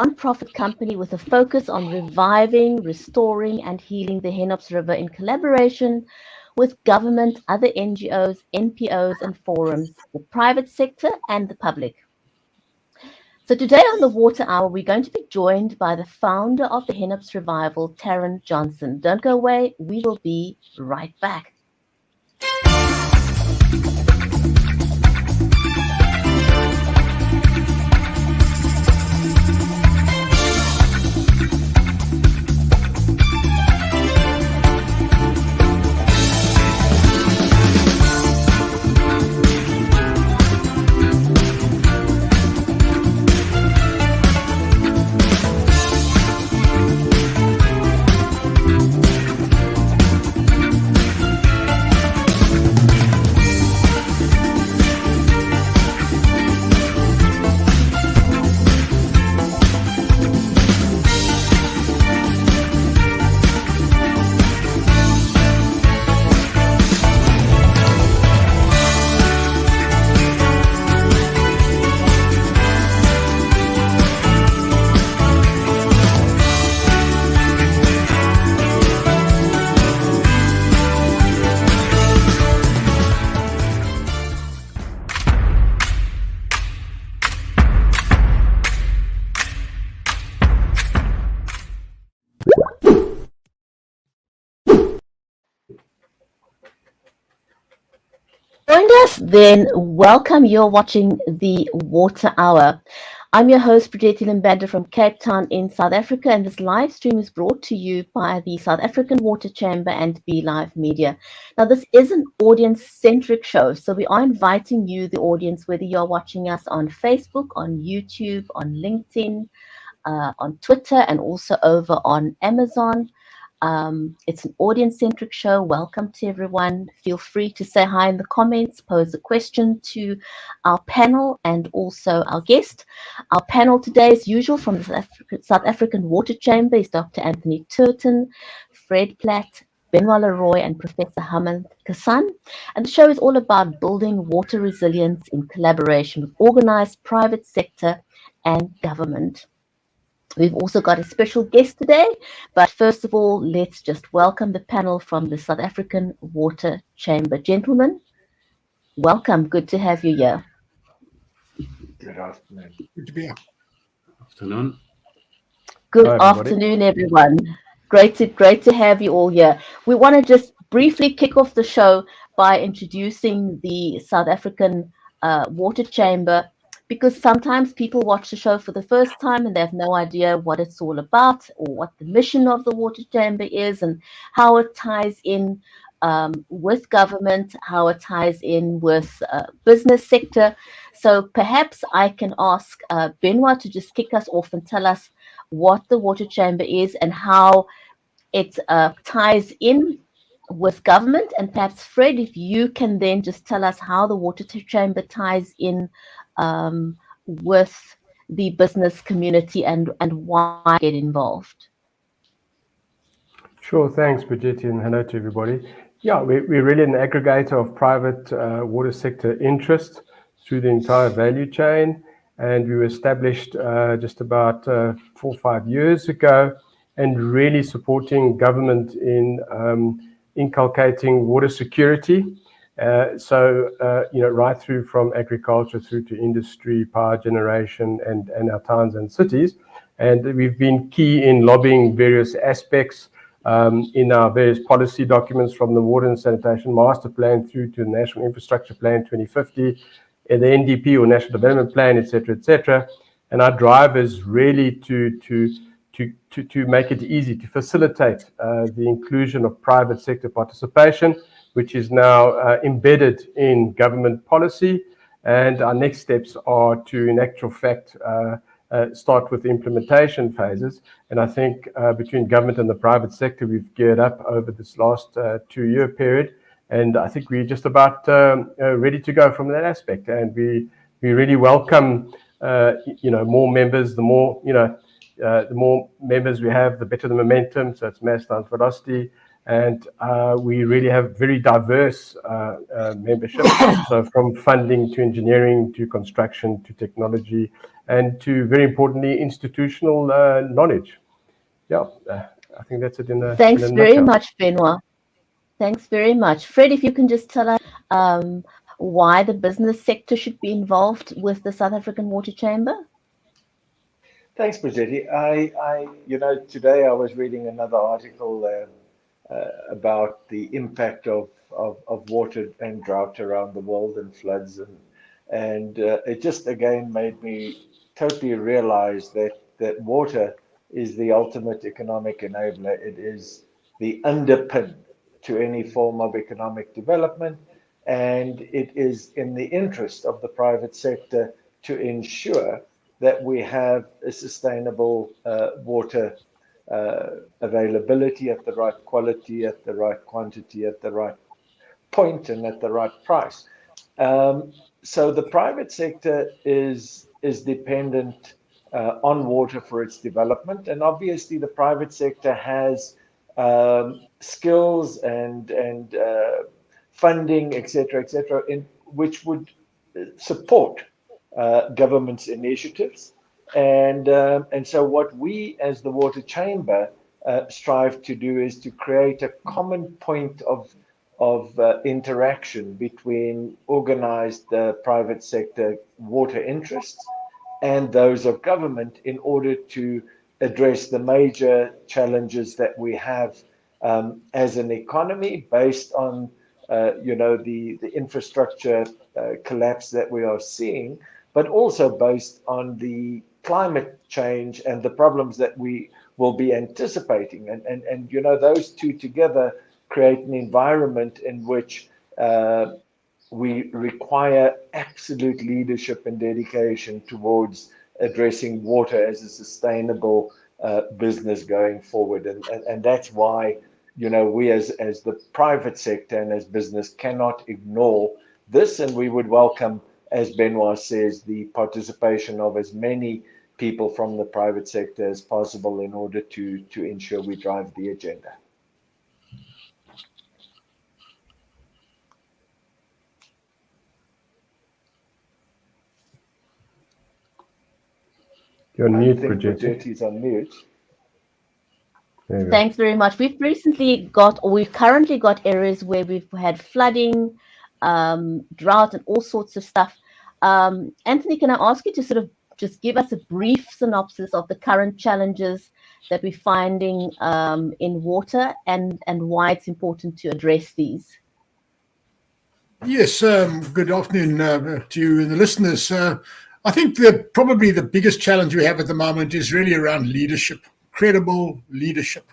non-profit company with a focus on reviving, restoring, and healing the Hennops River in collaboration with government, other NGOs, NPOs, and forums, the private sector, and the public. So today on the Water Hour, we're going to be joined by the founder of the Hennops Revival, Tarryn Johnston. Don't go away. We will be right back. Joined us, then welcome. You're watching the Water Hour. I'm your host, Bridgetti Lim Banda from Cape Town in South Africa, and this live stream is brought to you by the South African Water Chamber and Be Live Media. Now, this is an audience-centric show, so we are inviting you, the audience, whether you're watching us on Facebook, on YouTube, on LinkedIn, on Twitter, and also over on Amazon. It's an audience-centric show. Welcome to everyone. Feel free to say hi in the comments, pose a question to our panel and also our guest. Our panel today, as usual, from the South African Water Chamber is Dr. Anthony Turton, Fred Platt, Benoît Le Roy, and Professor Hamanth Kasan. And the show is all about building water resilience in collaboration with organized private sector and government. We've also got a special guest today, but first of all, let's just welcome the panel from the South African Water Chamber. Gentlemen, welcome. Good to have you here. Good afternoon. Good to be here. Afternoon. Good afternoon, everyone. Great to have you all here. We want to just briefly kick off the show by introducing the South African Water Chamber, because sometimes people watch the show for the first time and they have no idea what it's all about or what the mission of the Water Chamber is and how it ties in with government, how it ties in with business sector. So perhaps I can ask Benoît to just kick us off and tell us what the Water Chamber is and how it ties in with government. And perhaps Fred, if you can then just tell us how the Water Chamber ties in with the business community and why get involved. Sure, thanks, Bridgetti, and hello to everybody. Yeah, we're really an aggregator of private water sector interest through the entire value chain, and we were established just about 4 or 5 years ago, and really supporting government in inculcating water security. Right through from agriculture through to industry, power generation, and our towns and cities. And we've been key in lobbying various aspects in our various policy documents, from the Water and Sanitation Master Plan through to the National Infrastructure Plan 2050, the NDP or National Development Plan, etc. And our drive is really to make it easy to facilitate the inclusion of private sector participation, which is now embedded in government policy. And our next steps are to, in actual fact, start with the implementation phases. And I think between government and the private sector, we've geared up over this last 2-year period. And I think we're just about ready to go from that aspect. And we really welcome, more members. The more members we have, the better the momentum. So it's mass times velocity. And we really have very diverse membership. So from funding to engineering to construction to technology and to, very importantly, institutional knowledge. Yeah, I think that's it in a Thanks nutshell. very much, Benoît. Thanks very much. Fred, if you can just tell us why the business sector should be involved with the South African Water Chamber? Thanks, Bridgetti. Today I was reading another article about the impact of water and drought around the world and floods, and it just again made me totally realize that water is the ultimate economic enabler. It is the underpin to any form of economic development, and it is in the interest of the private sector to ensure that we have a sustainable water availability at the right quality, at the right quantity, at the right point, and at the right price. So the private sector is dependent on water for its development, and obviously the private sector has skills and funding, etc., in which would support government's initiatives, and so what we as the Water Chamber strive to do is to create a common point of interaction between organized private sector water interests and those of government in order to address the major challenges that we have as an economy based on the infrastructure collapse that we are seeing, but also based on the climate change and the problems that we will be anticipating. And those two together create an environment in which we require absolute leadership and dedication towards addressing water as a sustainable business going forward. And that's why we as the private sector and as business cannot ignore this, and we would welcome, as Benoît says, the participation of as many people from the private sector as possible in order to ensure we drive the agenda. You're on mute, Bridgetti. Bridgetti's on mute. Thanks very much. We've currently got areas where we've had flooding, drought, and all sorts of stuff. Anthony, can I ask you to sort of just give us a brief synopsis of the current challenges that we're finding in water and why it's important to address these? Yes, good afternoon to you and the listeners. I think probably the biggest challenge we have at the moment is really around leadership, credible leadership.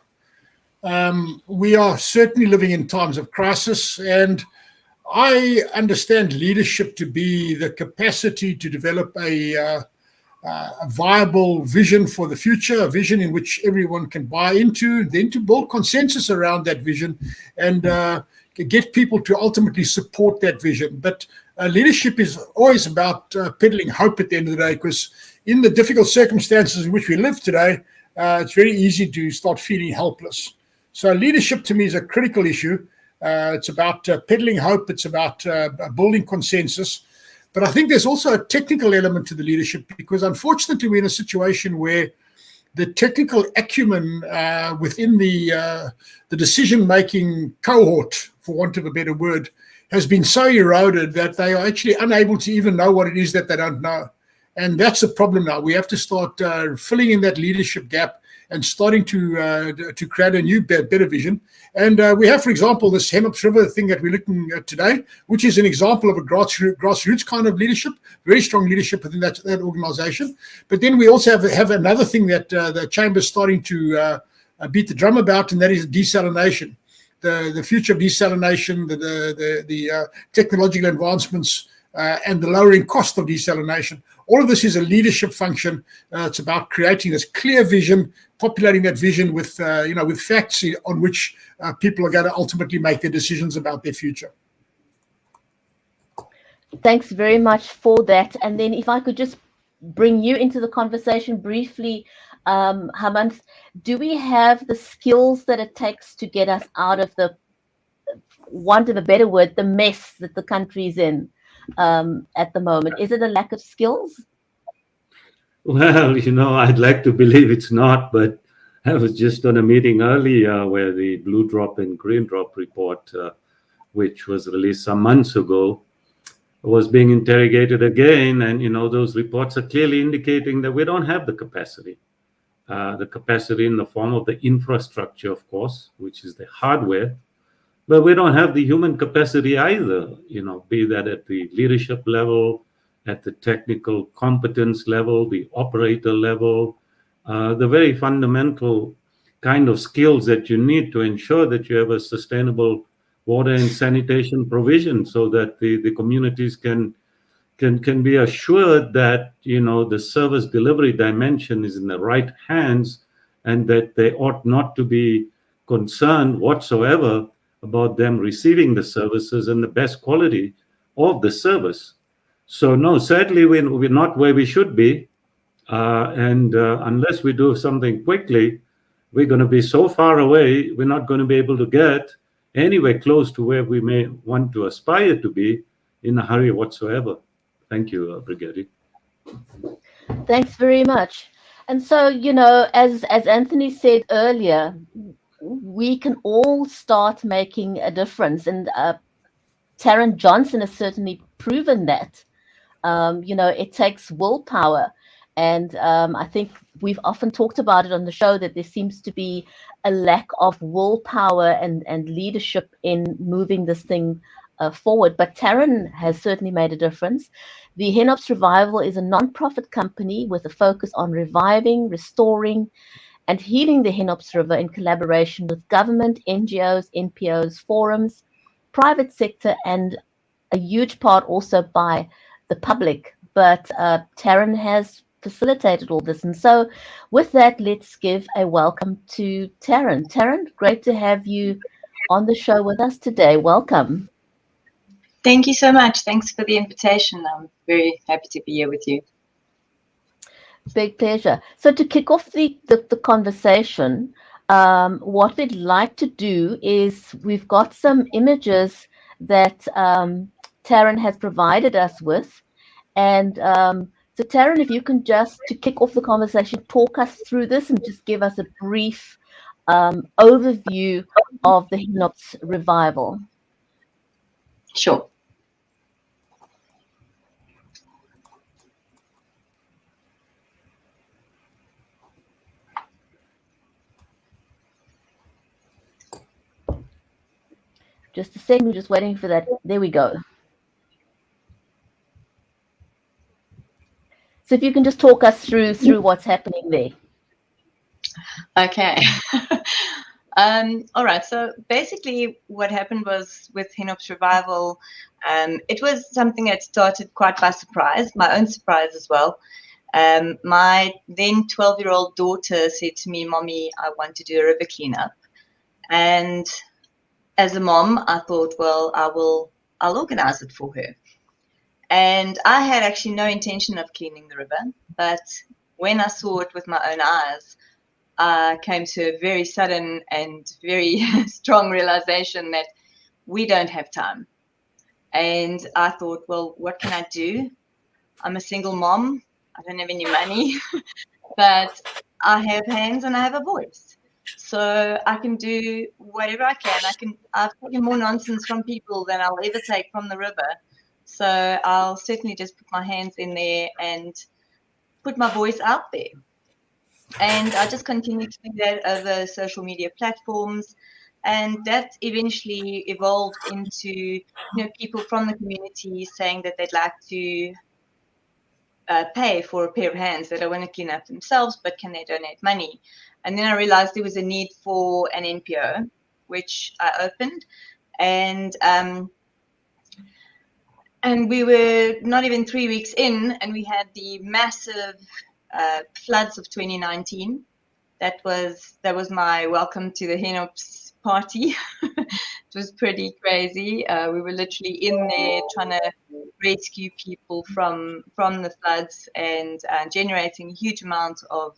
We are certainly living in times of crisis, and I understand leadership to be the capacity to develop a viable vision for the future, a vision in which everyone can buy into, then to build consensus around that vision and get people to ultimately support that vision. But leadership is always about peddling hope at the end of the day, because in the difficult circumstances in which we live today, it's very easy to start feeling helpless. So leadership to me is a critical issue. It's about peddling hope. It's about building consensus. But I think there's also a technical element to the leadership, because unfortunately we're in a situation where the technical acumen within the decision-making cohort, for want of a better word, has been so eroded that they are actually unable to even know what it is that they don't know. And that's the problem now. We have to start filling in that leadership gap and starting to create a new, better vision. And we have, for example, this Hennops River thing that we're looking at today, which is an example of a grassroots kind of leadership, very strong leadership within that organization. But then we also have another thing that the Chamber is starting to beat the drum about, and that is desalination. The future of desalination, the technological advancements, and the lowering cost of desalination. All of this is a leadership function. It's about creating this clear vision, populating that vision with facts on which people are going to ultimately make their decisions about their future. Thanks very much for that. And then if I could just bring you into the conversation briefly, Hamanth, do we have the skills that it takes to get us out of the, want of a better word, the mess that the country's in at the moment? Is it a lack of skills? Well, I'd like to believe it's not, but I was just on a meeting earlier where the Blue Drop and Green Drop report, which was released some months ago, was being interrogated again. And, those reports are clearly indicating that we don't have the capacity in the form of the infrastructure, of course, which is the hardware, but we don't have the human capacity either, be that at the leadership level, at the technical competence level, the operator level, the very fundamental kind of skills that you need to ensure that you have a sustainable water and sanitation provision so that the communities can be assured that, the service delivery dimension is in the right hands and that they ought not to be concerned whatsoever about them receiving the services and the best quality of the service. So no, sadly, we're not where we should be. And unless we do something quickly, we're going to be so far away, we're not going to be able to get anywhere close to where we may want to aspire to be in a hurry whatsoever. Thank you, Bridgetti. Thanks very much. And so, as Anthony said earlier, we can all start making a difference. And Tarryn Johnston has certainly proven that. It takes willpower. And I think we've often talked about it on the show that there seems to be a lack of willpower and leadership in moving this thing forward. But Tarryn has certainly made a difference. The Hennops Revival is a non-profit company with a focus on reviving, restoring, and healing the Hennops River in collaboration with government, NGOs, NPOs, forums, private sector, and a huge part also by the public. But Tarryn has facilitated all this. And so with that, let's give a welcome to Tarryn. Tarryn, great to have you on the show with us today. Welcome. Thank you so much. Thanks for the invitation. I'm very happy to be here with you. Big pleasure. So to kick off the conversation, what we'd like to do is we've got some images that Tarryn has provided us with. And so Tarryn, if you can just, to kick off the conversation, talk us through this and just give us a brief overview of the Hennops Revival. Sure. Just a second, we're just waiting for that. There we go. So if you can just talk us through what's happening there. Okay. All right. So basically what happened was with Hennops Revival, it was something that started quite by surprise, my own surprise as well. My then 12-year-old daughter said to me, "Mommy, I want to do a river cleanup." And as a mom, I thought, well, I'll organize it for her. And I had actually no intention of cleaning the river, but when I saw it with my own eyes, I came to a very sudden and very strong realization that we don't have time. And I thought, well, what can I do? I'm a single mom. I don't have any money, but I have hands and I have a voice. So I can do whatever I can. I've taken more nonsense from people than I'll ever take from the river. So I'll certainly just put my hands in there and put my voice out there. And I just continued to do that over social media platforms. And that eventually evolved into, people from the community saying that they'd like to pay for a pair of hands. They don't want to clean up themselves, but can they donate money? And then I realized there was a need for an NPO, which I opened. And we were not even 3 weeks in, and we had the massive floods of 2019. That was my welcome to the Hennops party. It was pretty crazy. We were literally in there trying to rescue people from the floods and generating a huge amount of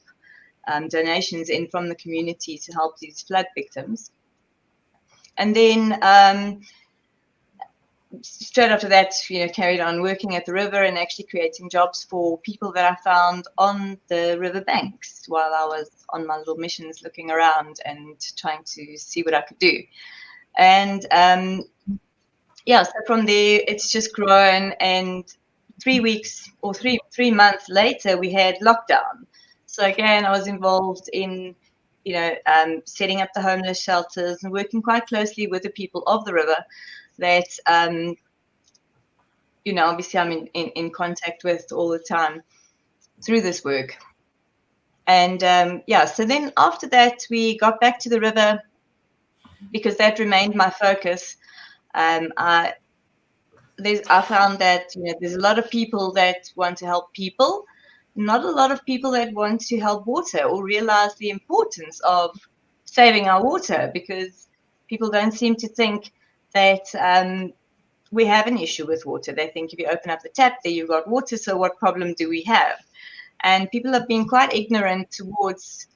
donations in from the community to help these flood victims. And then straight after that, carried on working at the river and actually creating jobs for people that I found on the river banks while I was on my little missions looking around and trying to see what I could do. And so from there, it's just grown. And 3 weeks or three months later, we had lockdown. So again, I was involved in, setting up the homeless shelters and working quite closely with the people of the river that, obviously I'm in contact with all the time through this work. And so then after that, we got back to the river because that remained my focus. I found that there's a lot of people that want to help people, not a lot of people that want to help water or realize the importance of saving our water, because people don't seem to think that we have an issue with water. They think if you open up the tap, there you've got water, so what problem do we have? And people have been quite ignorant towards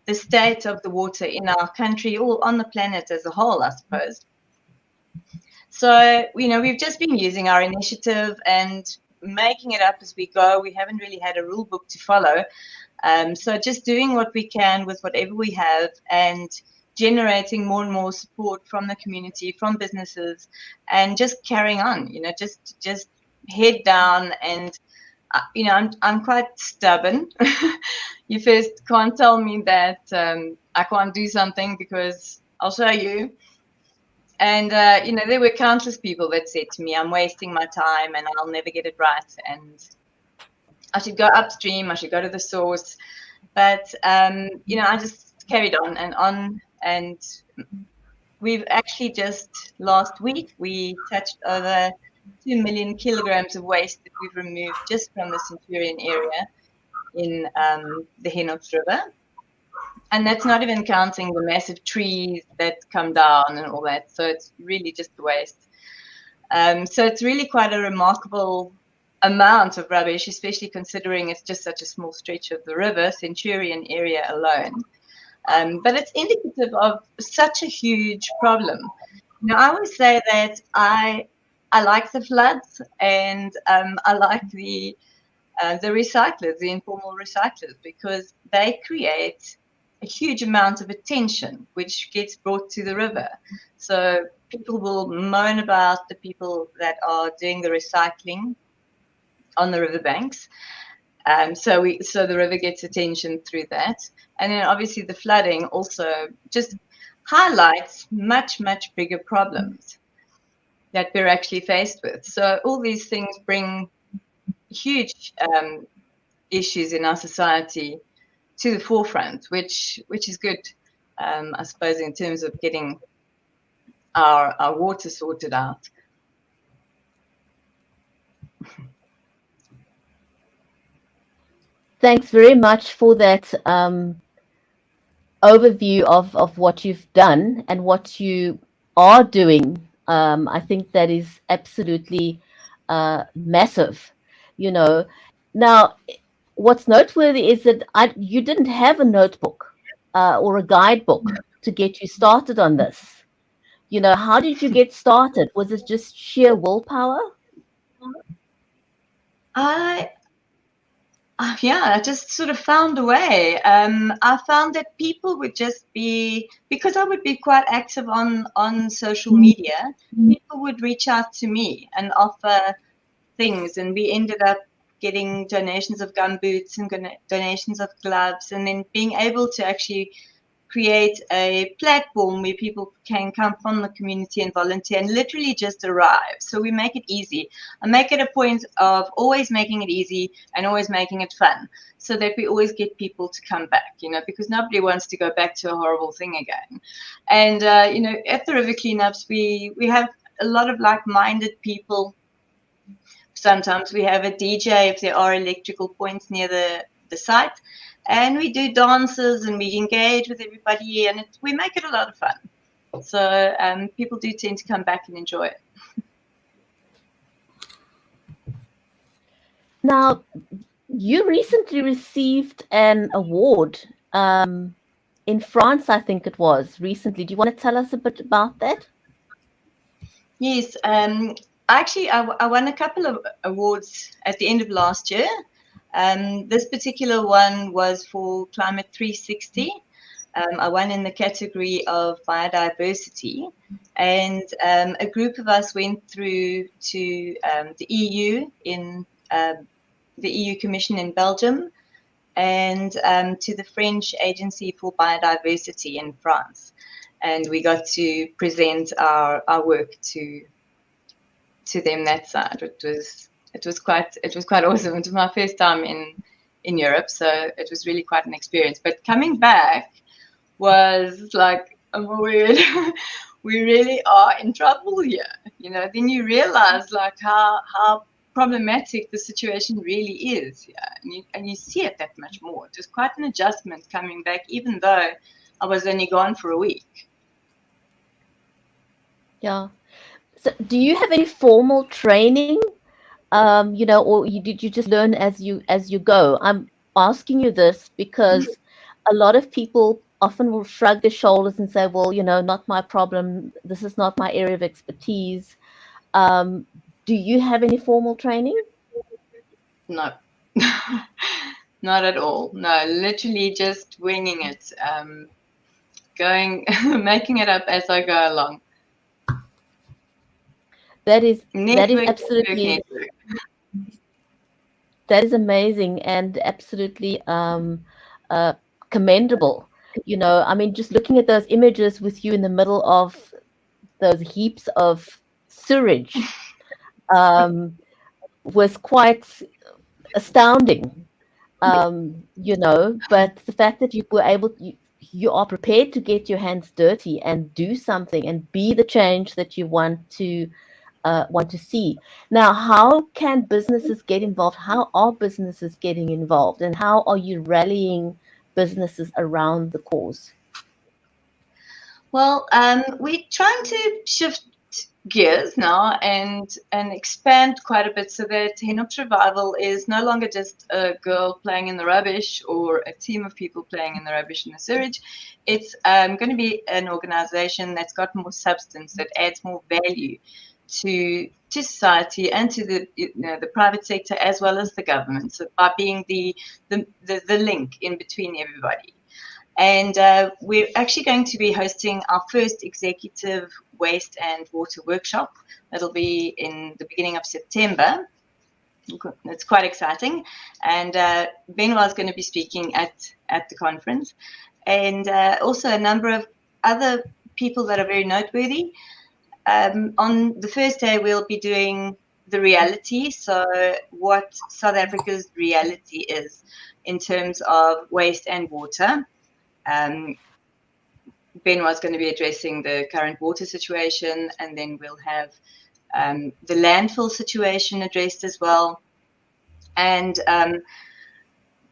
the state of the water in our country or on the planet as a whole, I suppose. So, we've just been using our initiative and making it up as we go. We haven't really had a rule book to follow. So just doing what we can with whatever we have and generating more and more support from the community, from businesses, and just carrying on, just head down. And, I'm quite stubborn. You first can't tell me that I can't do something because I'll show you. And, there were countless people that said to me, I'm wasting my time and I'll never get it right. And I should go upstream. I should go to the source. But, I just carried on. And we've actually just last week, we touched over 2 million kilograms of waste that we've removed just from the Centurion area in the Hennops River. And that's not even counting the massive trees that come down and all that. So it's really just the waste. So it's really quite a remarkable amount of rubbish, especially considering it's just such a small stretch of the river, Centurion area alone. But it's indicative of such a huge problem. I always say that I like the floods and I like the recyclers, the informal recyclers, because they create a huge amount of attention which gets brought to the river. So people will moan about the people that are doing the recycling on the riverbanks. So the river gets attention through that. And then obviously the flooding also just highlights much, much bigger problems that we're actually faced with. So all these things bring huge issues in our society to the forefront, which is good, I suppose, in terms of getting our water sorted out. Thanks very much for that overview of what you've done and what you are doing. I think that is absolutely massive. Now, what's noteworthy is that you didn't have a notebook or a guidebook to get you started on this. How did you get started? Was it just sheer willpower? I just sort of found a way. I found that people would just be, because I would be quite active on social media, people would reach out to me and offer things, and we ended up getting donations of gumboots and donations of gloves, and then being able to actually create a platform where people can come from the community and volunteer and literally just arrive. So we make it easy. I make it a point of always making it easy and always making it fun, so that we always get people to come back, because nobody wants to go back to a horrible thing again. And, at the river cleanups, we have a lot of like-minded people. Sometimes we have a DJ if there are electrical points near the site. And we do dances and we engage with everybody, and we make it a lot of fun. So people do tend to come back and enjoy it. Now, you recently received an award in France, I think it was recently. Do you want to tell us a bit about that? Yes, actually, I won a couple of awards at the end of last year. This particular one was for Climate 360. I won in the category of biodiversity, and a group of us went through to the EU in the EU Commission in Belgium, and to the French Agency for Biodiversity in France. And we got to present our work to them that side. It was quite awesome. It was my first time in Europe, so it was really quite an experience. But coming back was like, oh weird, we really are in trouble here. You know, then you realize like how problematic the situation really is. Yeah, and you see it that much more. It was quite an adjustment coming back, even though I was only gone for a week. Yeah. So do you have any formal training, you know, or did you just learn as you go? I'm asking you this because a lot of people often will shrug their shoulders and say, well, you know, not my problem. This is not my area of expertise. Do you have any formal training? No, not at all. No, literally just winging it, making it up as I go along. That is absolutely, that is amazing and absolutely commendable. You know, I mean, just looking at those images with you in the middle of those heaps of sewage was quite astounding. You know, but the fact that you were able to, you are prepared to get your hands dirty and do something and be the change that you want to see. Now, how can businesses get involved? How are businesses getting involved? And how are you rallying businesses around the cause? Well, we're trying to shift gears now and expand quite a bit so that Hennops Revival is no longer just a girl playing in the rubbish or a team of people playing in the rubbish and the sewage. It's going to be an organization that's got more substance, that adds more value to society and to the private sector as well as the government, so by being the link in between everybody. And we're actually going to be hosting our first executive waste and water workshop. That'll be in the beginning of September. It's quite exciting. And Benoît is going to be speaking at the conference, and also a number of other people that are very noteworthy. On the first day, we'll be doing the reality, so what South Africa's reality is in terms of waste and water. Benoît is going to be addressing the current water situation, and then we'll have the landfill situation addressed as well, and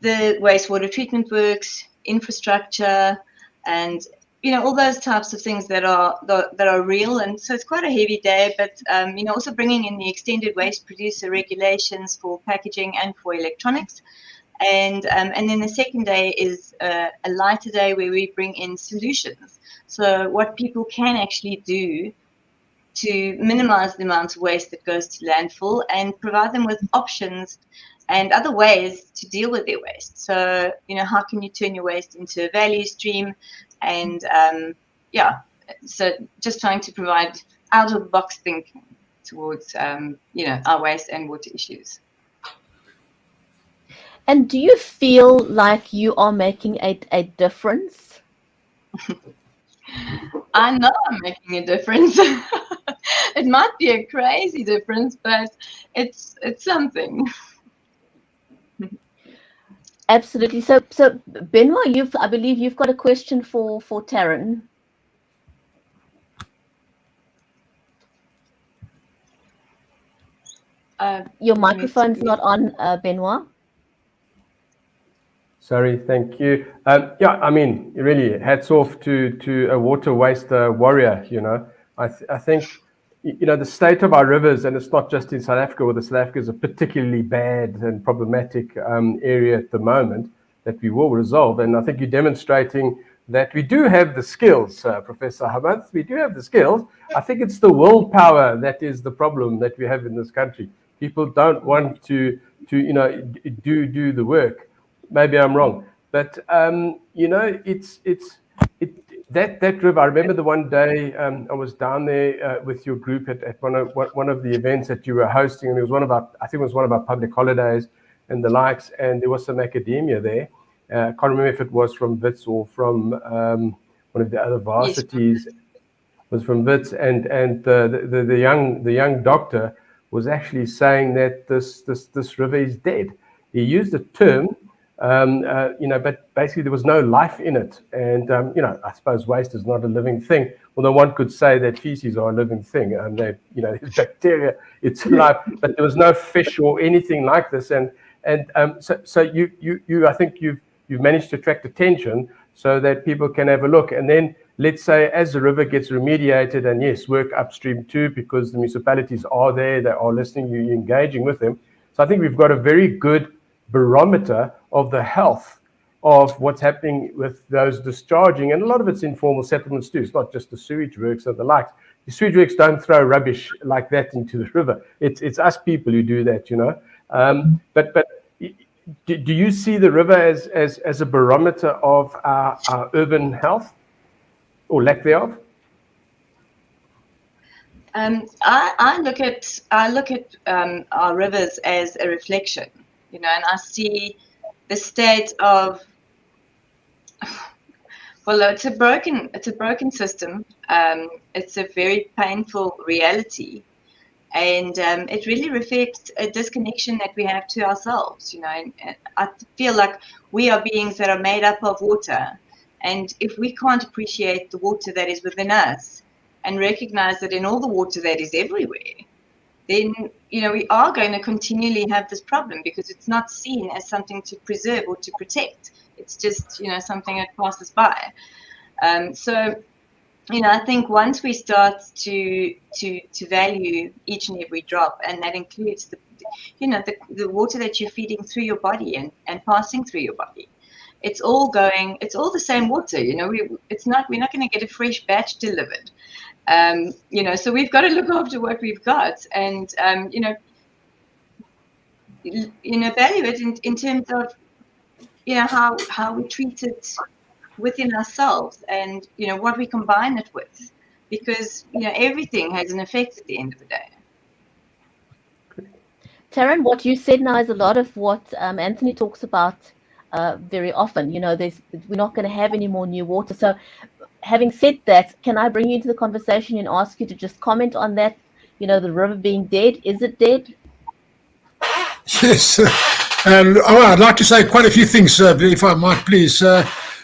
the wastewater treatment works, infrastructure, and all those types of things that are real. And so it's quite a heavy day, but also bringing in the extended waste producer regulations for packaging and for electronics. And then the second day is a lighter day where we bring in solutions. So what people can actually do to minimize the amount of waste that goes to landfill and provide them with options and other ways to deal with their waste. So, how can you turn your waste into a value stream? And so just trying to provide out-of-the-box thinking towards, our waste and water issues. And do you feel like you are making a difference? I know I'm making a difference. It might be a crazy difference, but it's something. Absolutely. So Benoît, I believe you've got a question for Tarryn. Your microphone's not on, Benoît. Sorry, thank you. I mean, really, hats off to a water waste warrior. I think, the state of our rivers, and it's not just in South Africa, where South Africa is a particularly bad and problematic area at the moment. we will resolve. And I think you're demonstrating that we do have the skills, Professor Hamanth. We do have the skills. I think it's the willpower that is the problem that we have in this country. People don't want to do the work. Maybe I'm wrong, but that river. I remember the one day I was down there with your group at one of the events that you were hosting, and it was one of our public holidays and the likes, and there was some academia there. I can't remember if it was from Wits or from one of the other varsities. Yes. It was from Wits, and the young doctor was actually saying that this river is dead. He used a term, but basically there was no life in it. And I suppose waste is not a living thing. Although one could say that feces are a living thing. There's bacteria, it's life, but there was no fish or anything like this. So you I think you've managed to attract attention so that people can have a look. And then let's say as the river gets remediated, and yes, work upstream too, because the municipalities are there, they are listening, you're engaging with them. So I think we've got a very good barometer of the health of what's happening with those discharging. And a lot of it's informal settlements too. It's not just the sewage works and the likes. The sewage works don't throw rubbish like that into the river. It's us people who do that, But do you see the river as a barometer of our urban health or lack thereof? I look at our rivers as a reflection, and I see the state of, well, it's a broken system. It's a very painful reality. And it really reflects a disconnection that we have to ourselves, And I feel like we are beings that are made up of water. And if we can't appreciate the water that is within us and recognize that in all the water that is everywhere, then, we are going to continually have this problem because it's not seen as something to preserve or to protect. It's just, something that passes by. I think once we start to value each and every drop, and that includes the water that you're feeding through your body and passing through your body, it's all the same water. We're not going to get a fresh batch delivered. So we've got to look after what we've got, and value it in terms of how we treat it within ourselves, and what we combine it with, because everything has an effect at the end of the day. Tarryn, what you said now is a lot of what Anthony talks about very often. We're not going to have any more new water. So having said that, can I bring you into the conversation and ask you to just comment on that, the river being dead? Is it dead? Yes. I'd like to say quite a few things, if I might, please.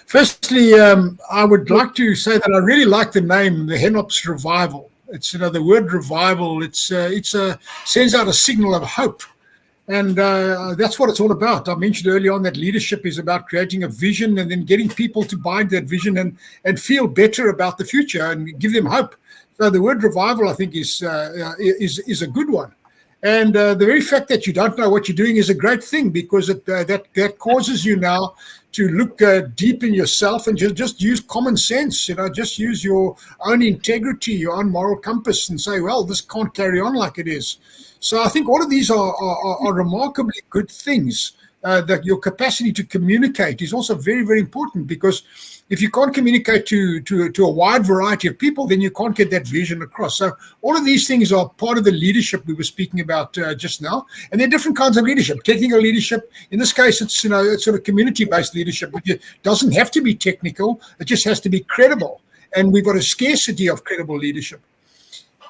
Firstly, I would like to say that I really like the name, the Hennops Revival. It's the word revival. It's sends out a signal of hope, and that's what it's all about. I mentioned earlier on that leadership is about creating a vision and then getting people to buy that vision and feel better about the future and give them hope. So the word revival, I think, is a good one. And the very fact that you don't know what you're doing is a great thing, because that causes you now to look deep in yourself and just use common sense, just use your own integrity, your own moral compass, and say, well, this can't carry on like it is. So I think all of these are remarkably good things. That your capacity to communicate is also very, very important, because if you can't communicate to a wide variety of people, then you can't get that vision across. So all of these things are part of the leadership we were speaking about just now. And there are different kinds of leadership. Technical leadership, in this case, it's it's sort of community-based leadership. It doesn't have to be technical. It just has to be credible. And we've got a scarcity of credible leadership.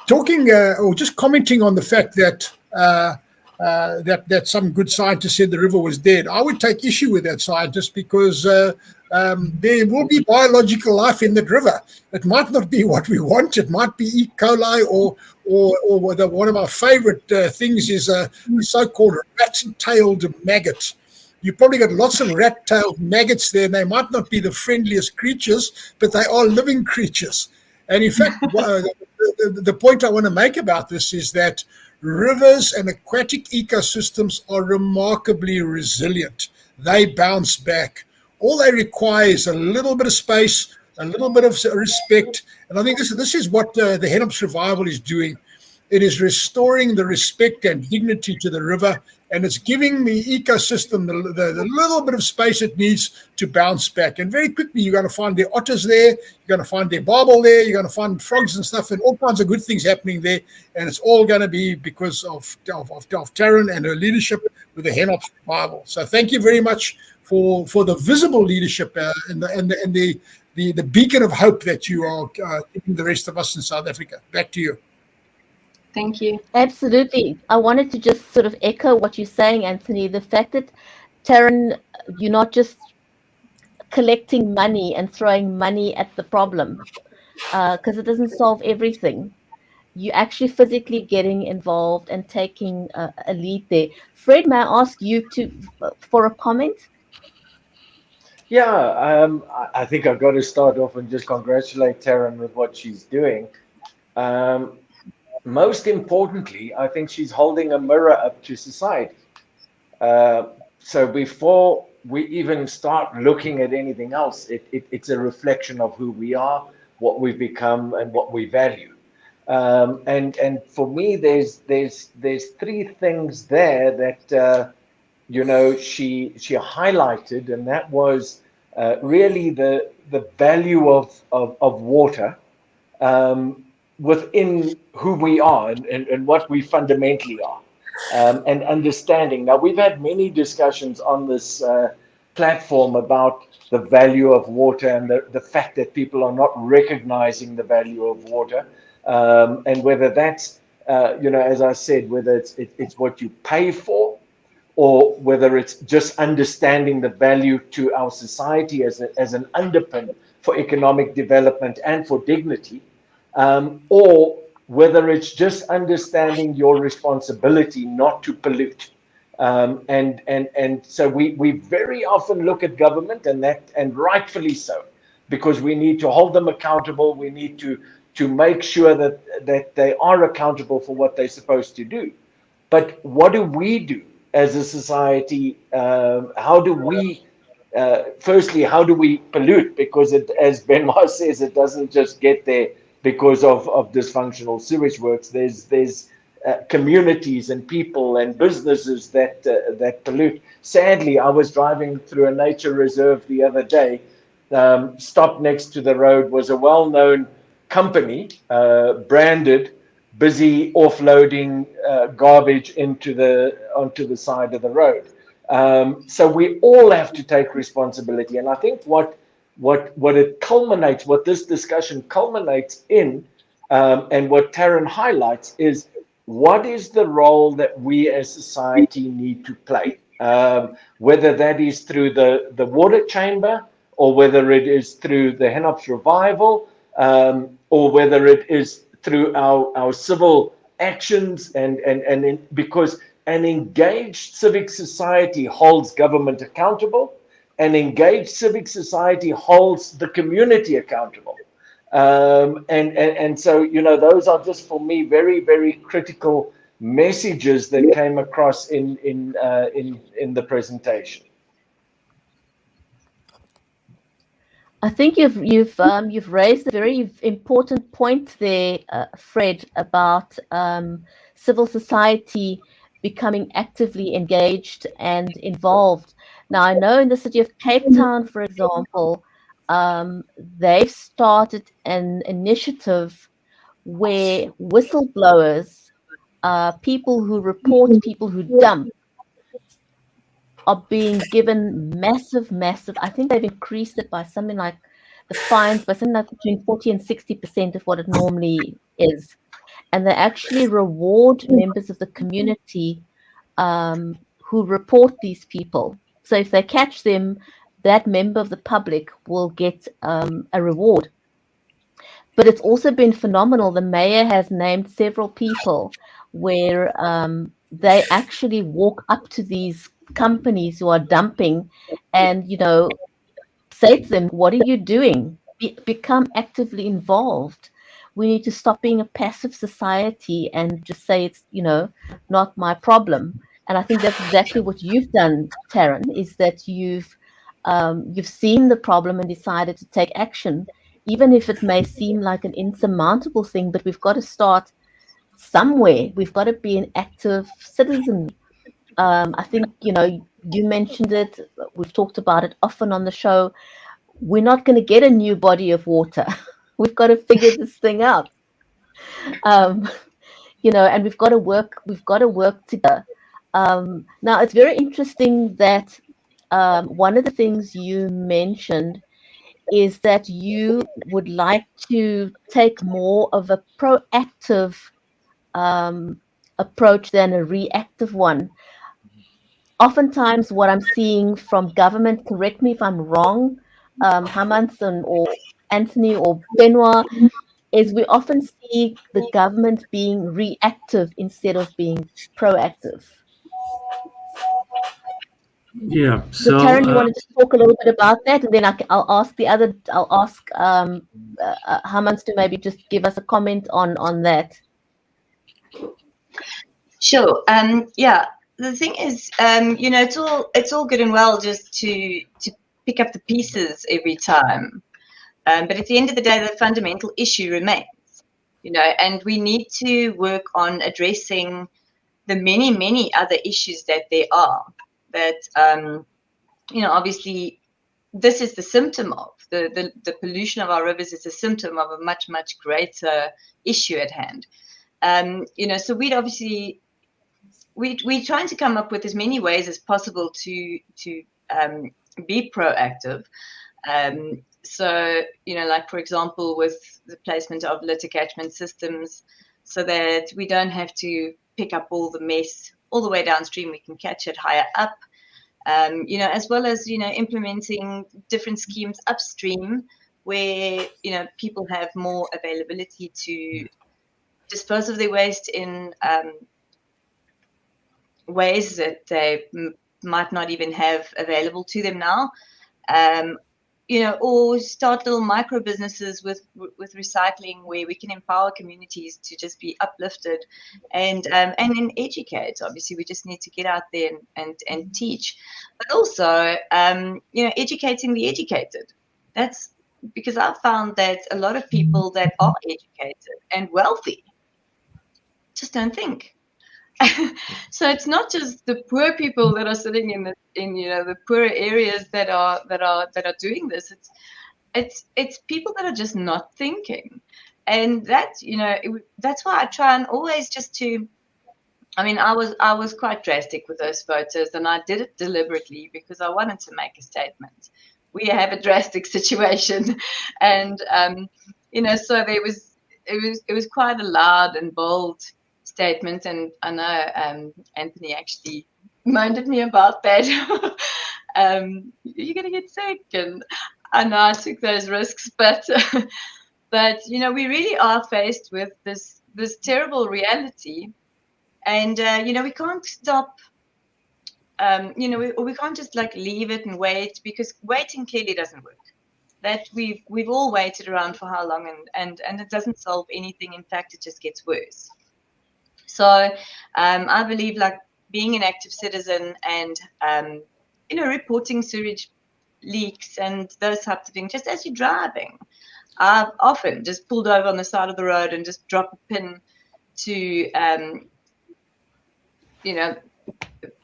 Talking or just commenting on the fact that that some good scientist said the river was dead. I would take issue with that scientist, because there will be biological life in that river. It might not be what we want. It might be E. coli or one of my favorite things is a so-called rat-tailed maggot. You probably got lots of rat-tailed maggots there. And they might not be the friendliest creatures, but they are living creatures. And in fact, the point I want to make about this is that rivers and aquatic ecosystems are remarkably resilient. they bounce back. All they require is a little bit of space, a little bit of respect. And I think this is what the Hennops Revival is doing. It is restoring the respect and dignity to the river, and it's giving the ecosystem the little bit of space it needs to bounce back. And very quickly, you're going to find the otters there, you're going to find their barbel there, you're going to find frogs and stuff, and all kinds of good things happening there. And it's all going to be because of Tarryn and her leadership with the Hennops Revival. So thank you very much for the visible leadership and the beacon of hope that you are giving the rest of us in South Africa. Back to you. Thank you. Absolutely. I wanted to just sort of echo what you're saying, Anthony. The fact that, Tarryn, you're not just collecting money and throwing money at the problem, because it doesn't solve everything. You're actually physically getting involved and taking a lead there. Fred, may I ask you for a comment? Yeah, I think I've got to start off and just congratulate Tarryn with what she's doing. Most importantly, I think she's holding a mirror up to society. So before we even start looking at anything else, it's a reflection of who we are, what we've become, and what we value. And for me, there's three things there that she highlighted, and that was really the value of water within who we are and what we fundamentally are, and understanding. Now, we've had many discussions on this platform about the value of water and the fact that people are not recognizing the value of water, and whether that's, as I said, whether it's what you pay for, or whether it's just understanding the value to our society as an underpin for economic development and for dignity, or whether it's just understanding your responsibility not to pollute. And so we very often look at government, and rightfully so, because we need to hold them accountable. We need to make sure that they are accountable for what they're supposed to do. But what do we do as a society? How do we, firstly, how do we pollute? Because as Benoît says, it doesn't just get there because of dysfunctional sewage works. There's communities and people and businesses that pollute. Sadly, I was driving through a nature reserve the other day. Stopped next to the road was a well-known company, branded, busy offloading garbage onto the side of the road. So we all have to take responsibility, and I think what it culminates, what this discussion culminates in, and what Tarryn highlights, is what is the role that we as society need to play, whether that is through the water chamber, or whether it is through the Hennops Revival, or whether it is through our civil actions, and because an engaged civic society holds government accountable, an engaged civic society holds the community accountable. And so, those are just, for me, very, very critical messages that came across in the presentation. I think you've raised a very important point there, Fred, about civil society becoming actively engaged and involved. Now, I know in the city of Cape Town, for example, they've started an initiative where whistleblowers, people who report people who dump, are being given massive, I think they've increased it by something like the fines by something like between 40 and 60% of what it normally is. And they actually reward members of the community who report these people. So if they catch them, that member of the public will get a reward. But it's also been phenomenal. The mayor has named several people where they actually walk up to these companies who are dumping and, say to them, what are you doing? Become actively involved. We need to stop being a passive society and just say it's, not my problem. And I think that's exactly what you've done, Tarryn, is that you've seen the problem and decided to take action, even if it may seem like an insurmountable thing. But we've got to start somewhere. We've got to be an active citizen. I think, you mentioned it. We've talked about it often on the show. We're not going to get a new body of water. We've got to figure this thing out. And we've got to work. We've got to work together. Now, it's very interesting that one of the things you mentioned is that you would like to take more of a proactive approach than a reactive one. Oftentimes, what I'm seeing from government, correct me if I'm wrong, Hamanth or Anthony or Benoît, is we often see the government being reactive instead of being proactive. Yeah. So, Tarryn, you want to just talk a little bit about that, and then I'll ask Hamanth to maybe just give us a comment on that. Sure. Yeah. The thing is, it's all good and well just to pick up the pieces every time, but at the end of the day, the fundamental issue remains. And we need to work on addressing the many other issues that there are. That obviously, this is the symptom of the pollution of our rivers is a symptom of a much greater issue at hand. So we'd obviously. We're trying to come up with as many ways as possible to be proactive. So, like, for example, with the placement of litter catchment systems, so that we don't have to pick up all the mess all the way downstream, we can catch it higher up, as well as, implementing different schemes upstream where, people have more availability to dispose of their waste in ways that they might not even have available to them now, or start little micro businesses with recycling where we can empower communities to just be uplifted and then educate. Obviously, we just need to get out there and teach, but also educating the educated. That's because I've found that a lot of people that are educated and wealthy just don't think. So it's not just the poor people that are sitting in the poorer areas that are doing this. It's people that are just not thinking, and that's why I try and always just to. I mean, I was quite drastic with those photos, and I did it deliberately because I wanted to make a statement. We have a drastic situation, and so it was quite a loud and bold statement, and I know Anthony actually minded me about that. You're gonna get sick, and I know I took those risks, but we really are faced with this terrible reality, and we can't stop. We can't just like leave it and wait, because waiting clearly doesn't work. That we've all waited around for how long, and it doesn't solve anything. In fact, it just gets worse. So I believe like being an active citizen and, reporting sewage leaks and those types of things, just as you're driving. I've often just pulled over on the side of the road and just drop a pin to,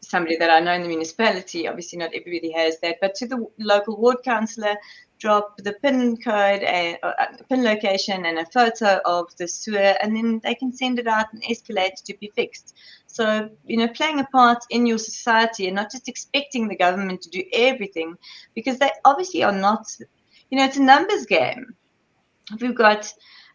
somebody that I know in the municipality. Obviously not everybody has that, but to the local ward councillor, drop the pin code and pin location and a photo of the sewer, and then they can send it out and escalate to be fixed. So, playing a part in your society and not just expecting the government to do everything, because they obviously are not, it's a numbers game. We've got,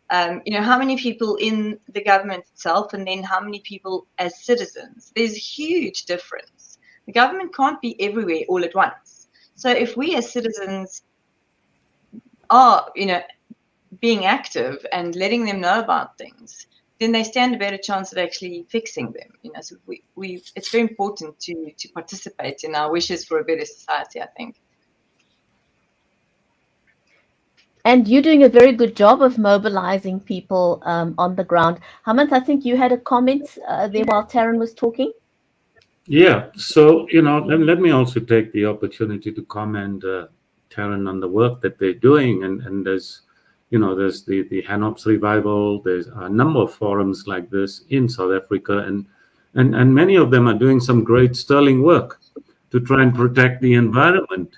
how many people in the government itself, and then how many people as citizens. There's a huge difference. The government can't be everywhere all at once. So if we as citizens are, being active and letting them know about things, then they stand a better chance of actually fixing them. So it's very important to participate in our wishes for a better society, I think. And you're doing a very good job of mobilizing people on the ground. Hamanth, I think you had a comment there while Tarryn was talking. Yeah. So, let me also take the opportunity to comment, Tarryn, on the work that they're doing. And there's the Hennops Revival. There's a number of forums like this in South Africa. And many of them are doing some great sterling work to try and protect the environment.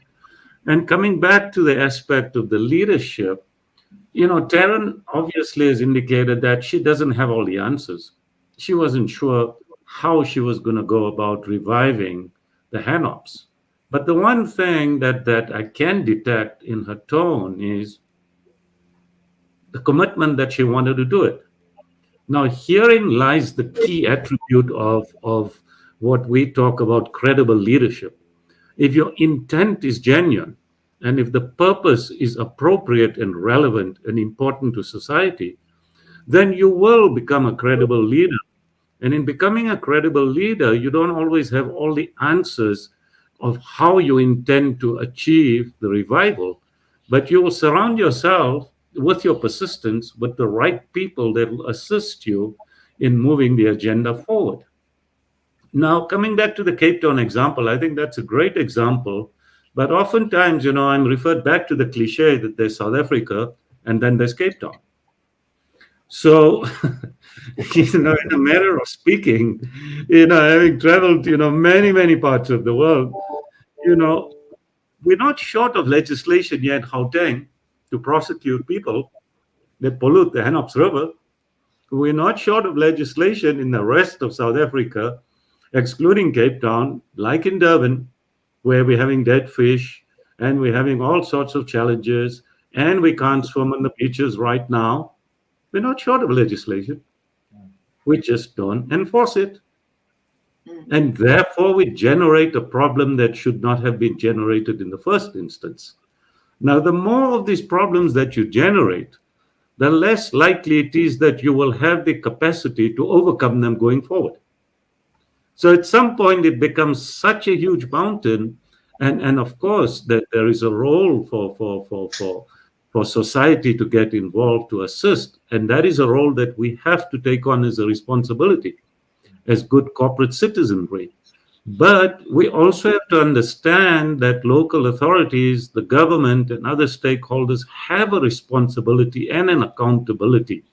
And coming back to the aspect of the leadership, Tarryn obviously has indicated that she doesn't have all the answers. She wasn't sure how she was going to go about reviving the Hennops. But the one thing that I can detect in her tone is the commitment that she wanted to do it. Now, herein lies the key attribute of what we talk about credible leadership. If your intent is genuine, and if the purpose is appropriate and relevant and important to society, then you will become a credible leader. And in becoming a credible leader, you don't always have all the answers of how you intend to achieve the revival, but you will surround yourself with your persistence with the right people that will assist you in moving the agenda forward. Now, coming back to the Cape Town example, I think that's a great example. But oftentimes, I'm referred back to the cliche that there's South Africa and then there's Cape Town. So, in a matter of speaking, having traveled, many, many parts of the world, we're not short of legislation yet in Gauteng to prosecute people that pollute the Hennops River. We're not short of legislation in the rest of South Africa, excluding Cape Town, like in Durban, where we're having dead fish and we're having all sorts of challenges and we can't swim on the beaches right now. We're not short of legislation. We just don't enforce it. And therefore, we generate a problem that should not have been generated in the first instance. Now, the more of these problems that you generate, the less likely it is that you will have the capacity to overcome them going forward. So at some point, it becomes such a huge mountain. And of course, that there is a role for society to get involved, to assist. And that is a role that we have to take on as a responsibility, as good corporate citizenry. But we also have to understand that local authorities, the government, and other stakeholders have a responsibility and an accountability,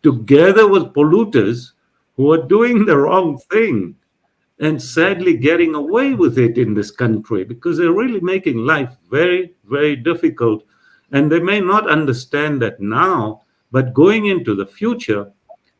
together with polluters who are doing the wrong thing and sadly getting away with it in this country, because they're really making life very, very difficult. And they may not understand that now, but going into the future,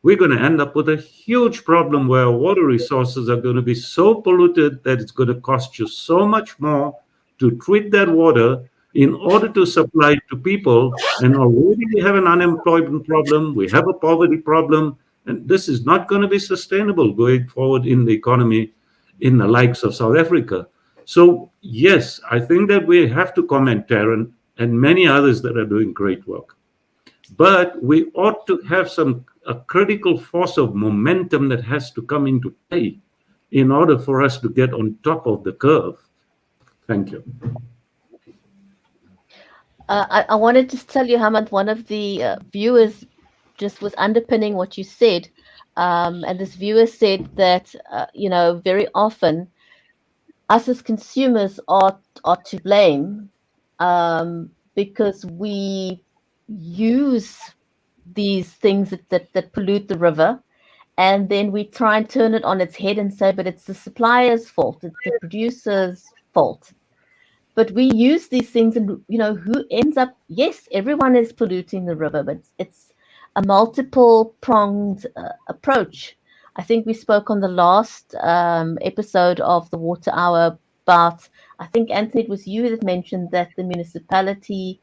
we're going to end up with a huge problem where water resources are going to be so polluted that it's going to cost you so much more to treat that water in order to supply it to people. And already we have an unemployment problem, we have a poverty problem, and this is not going to be sustainable going forward in the economy in the likes of South Africa. So, yes, I think that we have to comment, Tarryn, and many others that are doing great work. But we ought to have a critical force of momentum that has to come into play in order for us to get on top of the curve. Thank you. I wanted to tell you, Hamanth, one of the viewers just was underpinning what you said. And this viewer said that, very often us as consumers are to blame because we use these things that pollute the river, and then we try and turn it on its head and say, but it's the supplier's fault, it's the producer's fault. But we use these things, and who ends up? Yes, everyone is polluting the river, but it's a multiple-pronged approach. I think we spoke on the last episode of the Water Hour about, I think, Anthony, it was you that mentioned that the municipality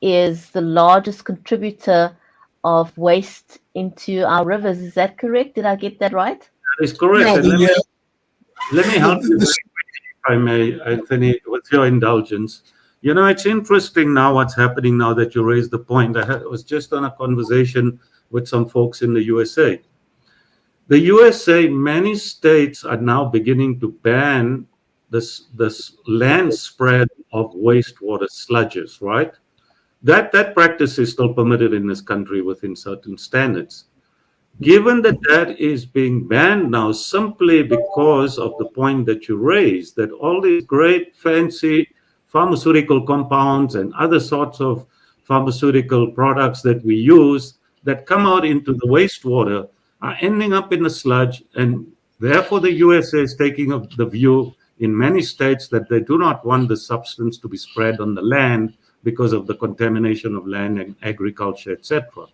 is the largest contributor of waste into our rivers. Is that correct? Did I get that right? That is correct. Yeah, let me help you, if I may, Anthony, with your indulgence. It's interesting now what's happening now that you raised the point. I was just on a conversation with some folks in the USA. The USA, many states are now beginning to ban this land spread of wastewater sludges, right? That practice is still permitted in this country within certain standards. Given that that is being banned now simply because of the point that you raised, that all these great fancy pharmaceutical compounds and other sorts of pharmaceutical products that we use that come out into the wastewater are ending up in the sludge, and therefore the USA is taking up the view in many states that they do not want the substance to be spread on the land because of the contamination of land and agriculture, etc.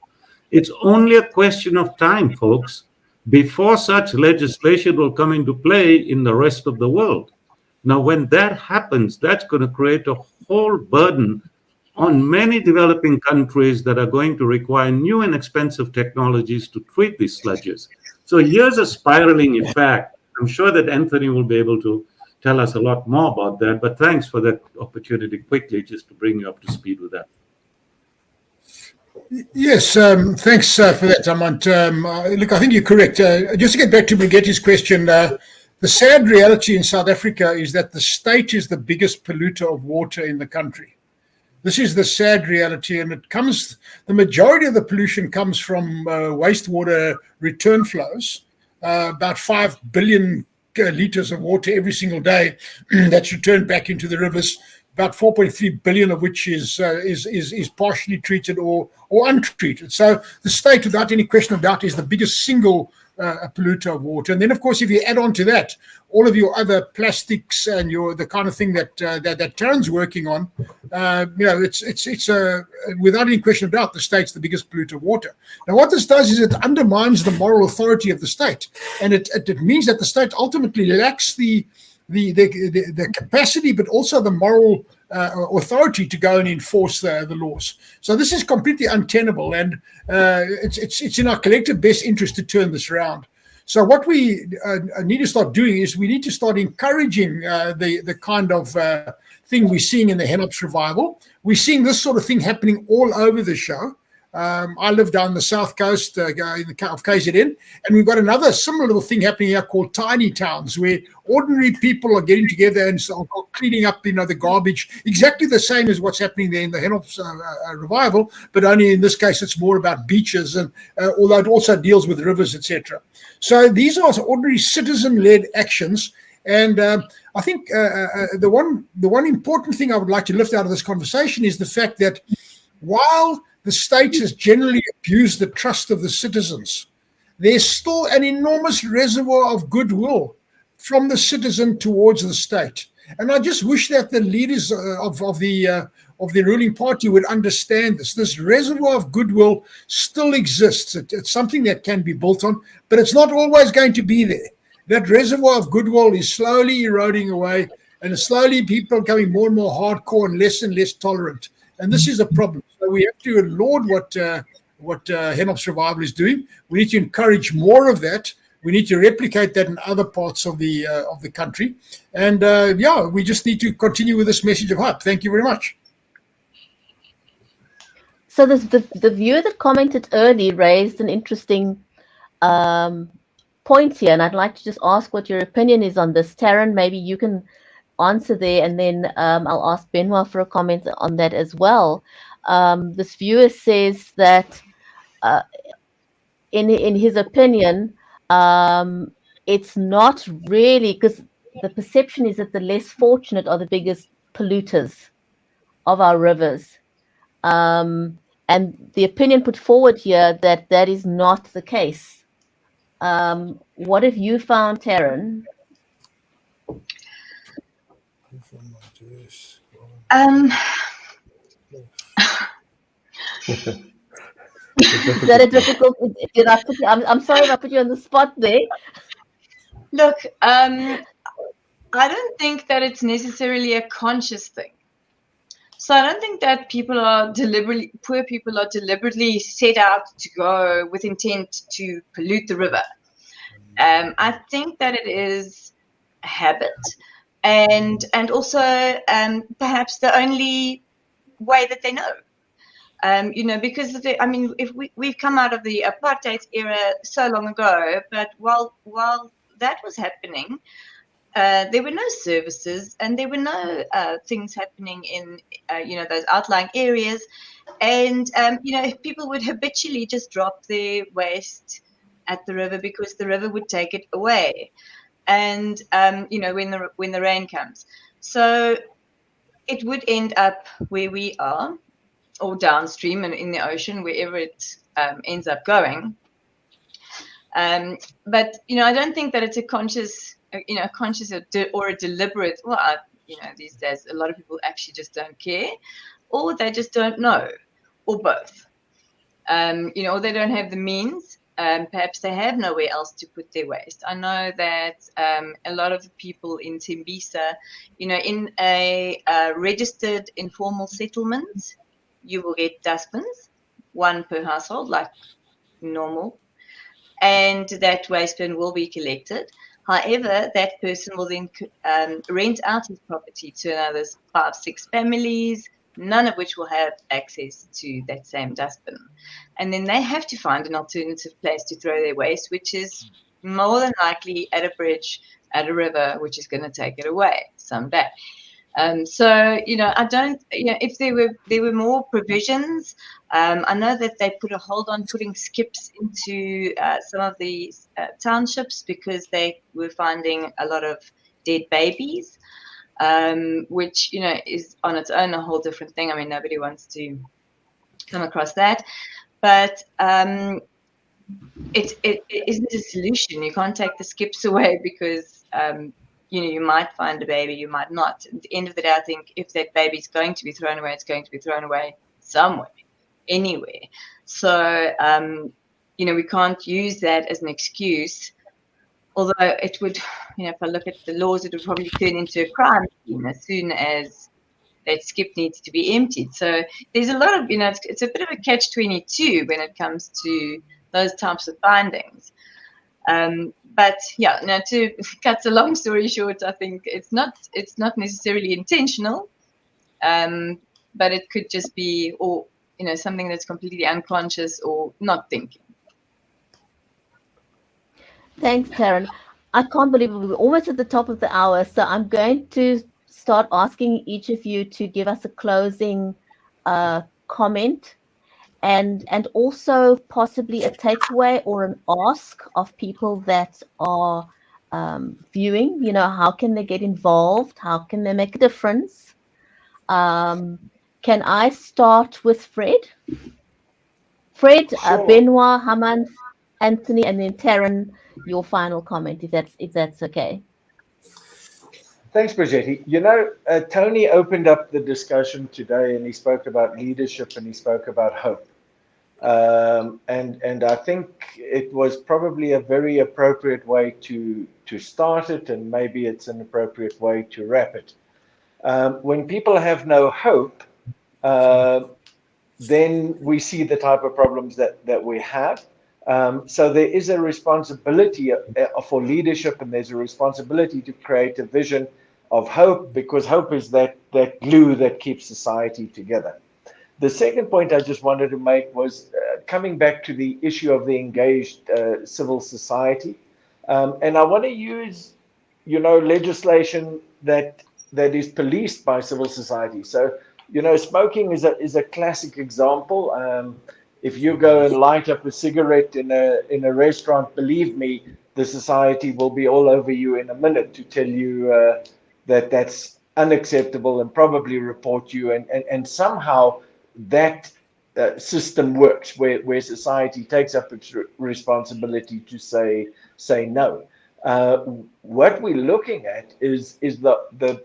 It's only a question of time, folks, before such legislation will come into play in the rest of the world. Now, when that happens, that's going to create a whole burden on many developing countries that are going to require new and expensive technologies to treat these sludges. So here's a spiraling effect. I'm sure that Anthony will be able to tell us a lot more about that, but thanks for that opportunity quickly just to bring you up to speed with that. Yes, thanks for that, Hamanth. Look, I think you're correct. Just to get back to Bridgetti's question, the sad reality in South Africa is that the state is the biggest polluter of water in the country. This is the sad reality, and the majority of the pollution comes from wastewater return flows, about 5 billion liters of water every single day that's returned back into the rivers. About 4.3 billion of which is partially treated or untreated. So the state, without any question of doubt, is the biggest single polluter of water. And then, of course, if you add on to that all of your other plastics and the kind of thing that Tarryn's working on, it's without any question of doubt, the state's the biggest polluter of water. Now, what this does is it undermines the moral authority of the state, and it means that the state ultimately lacks the capacity, but also the moral authority to go and enforce the laws. So this is completely untenable, and it's in our collective best interest to turn this around. So what we need to start doing is we need to start encouraging the kind of thing we're seeing in the Hennops Revival. We're seeing this sort of thing happening all over the show. I live down the south coast of KZN, and we've got another similar little thing happening here called tiny towns, where ordinary people are getting together and cleaning up, the garbage, exactly the same as what's happening there in the Hennops Revival, but only in this case it's more about beaches, and although it also deals with rivers, etc. So these are ordinary citizen-led actions, and I think the one important thing I would like to lift out of this conversation is the fact that while the state has generally abused the trust of the citizens, there's still an enormous reservoir of goodwill from the citizen towards the state. And I just wish that the leaders of the ruling party would understand this. This reservoir of goodwill still exists. It's something that can be built on, but it's not always going to be there. That reservoir of goodwill is slowly eroding away, and slowly people are becoming more and more hardcore and less tolerant. And this is a problem. So we have to laud what Hennops Revival is doing. We need to encourage more of that. We need to replicate that in other parts of the country. And we just need to continue with this message of hope. Thank you very much. So the viewer that commented early raised an interesting point here, and I'd like to just ask what your opinion is on this. Tarryn, maybe you can answer there, and then I'll ask Benoît for a comment on that as well. This viewer says that in his opinion, it's not really, because the perception is that the less fortunate are the biggest polluters of our rivers. And the opinion put forward here that is not the case. What have you found, Tarryn? Is that a difficult? I'm sorry if I put you on the spot there. Look, I don't think that it's necessarily a conscious thing. So I don't think that poor people are deliberately set out to go with intent to pollute the river. I think that it is a habit, and also perhaps the only way that they know. Because if we've come out of the apartheid era so long ago, but while that was happening, there were no services, and there were no things happening in those outlying areas, and people would habitually just drop their waste at the river because the river would take it away. And when the rain comes, so it would end up where we are, or downstream and in the ocean, wherever it ends up going. But I don't think that it's a conscious, or a deliberate. Well, these days a lot of people actually just don't care, or they just don't know, or both. Or they don't have the means. Perhaps they have nowhere else to put their waste. I know that a lot of people in Tembisa, in a registered informal settlement, you will get dustbins, one per household, like normal, and that waste bin will be collected. However, that person will then rent out his property to another 5-6 families, none of which will have access to that same dustbin. And then they have to find an alternative place to throw their waste, which is more than likely at a bridge, at a river, which is going to take it away someday. So, I don't, if there were more provisions, I know that they put a hold on putting skips into some of these townships because they were finding a lot of dead babies, which, is on its own a whole different thing. I mean, nobody wants to come across that, but it isn't a solution. You can't take the skips away because you might find a baby, you might not. At the end of the day, I think if that baby's going to be thrown away, it's going to be thrown away somewhere, anywhere. So, we can't use that as an excuse. Although it would, if I look at the laws, it would probably turn into a crime as soon as that skip needs to be emptied. So there's a lot of, it's a bit of a catch-22 when it comes to those types of findings. But yeah, to cut a long story short, I think it's not necessarily intentional, but it could just be, or something that's completely unconscious or not thinking. Thanks, Tarryn. I can't believe it. We're almost at the top of the hour, so I'm going to start asking each of you to give us a closing comment. And also possibly a takeaway or an ask of people that are viewing, how can they get involved? How can they make a difference? Can I start with Fred? Fred, Sure. Benoît, Hamanth, Anthony, and then Tarryn, your final comment, if that's okay. Thanks, Bridgetti. Tony opened up the discussion today and he spoke about leadership and he spoke about hope. And I think it was probably a very appropriate way to start it, and maybe it's an appropriate way to wrap it. When people have no hope, then we see the type of problems that we have. So there is a responsibility for leadership, and there's a responsibility to create a vision of hope, because hope is that glue that keeps society together. The second point I just wanted to make was coming back to the issue of the engaged civil society. And I want to use, legislation that is policed by civil society. So, smoking is a classic example. If you go and light up a cigarette in a restaurant, believe me, the society will be all over you in a minute to tell you that that's unacceptable and probably report you. And somehow that system works where society takes up its responsibility to say no. What we're looking at is the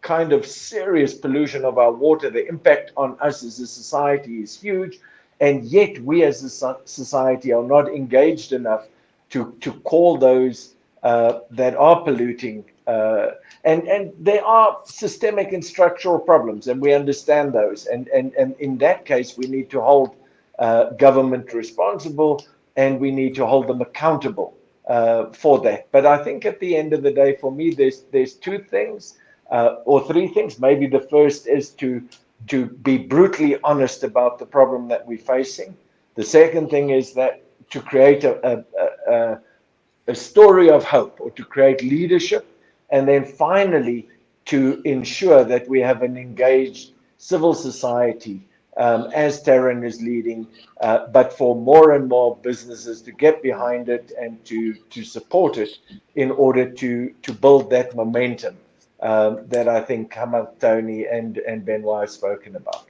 kind of serious pollution of our water. The impact on us as a society is huge, and yet we as a society are not engaged enough to call those that are polluting. And there are systemic and structural problems, and we understand those. And in that case, we need to hold government responsible, and we need to hold them accountable for that. But I think at the end of the day, for me, there's two things or three things. Maybe the first is to be brutally honest about the problem that we're facing. The second thing is that to create a story of hope, or to create leadership. And then finally, to ensure that we have an engaged civil society as Tarryn is leading, but for more and more businesses to get behind it and to support it in order to build that momentum that I think Hamanth, Tony, and Benoît have spoken about.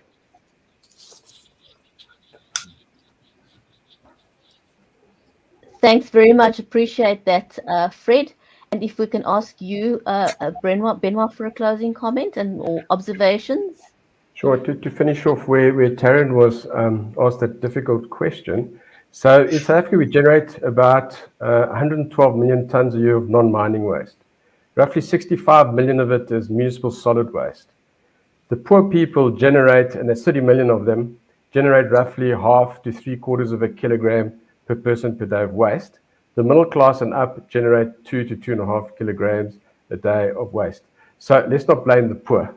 Thanks very much. Appreciate that, Fred. And if we can ask you, Benoît, for a closing comment or observations. Sure. To finish off where Tarryn was asked that difficult question. So in South Africa, we generate about 112 million tons a year of non-mining waste. Roughly 65 million of it is municipal solid waste. The poor people generate, and there's 30 million of them, generate roughly 1/2 to 3/4 of a kilogram per person per day of waste. The middle class and up generate 2 to 2.5 kilograms a day of waste. So let's not blame the poor.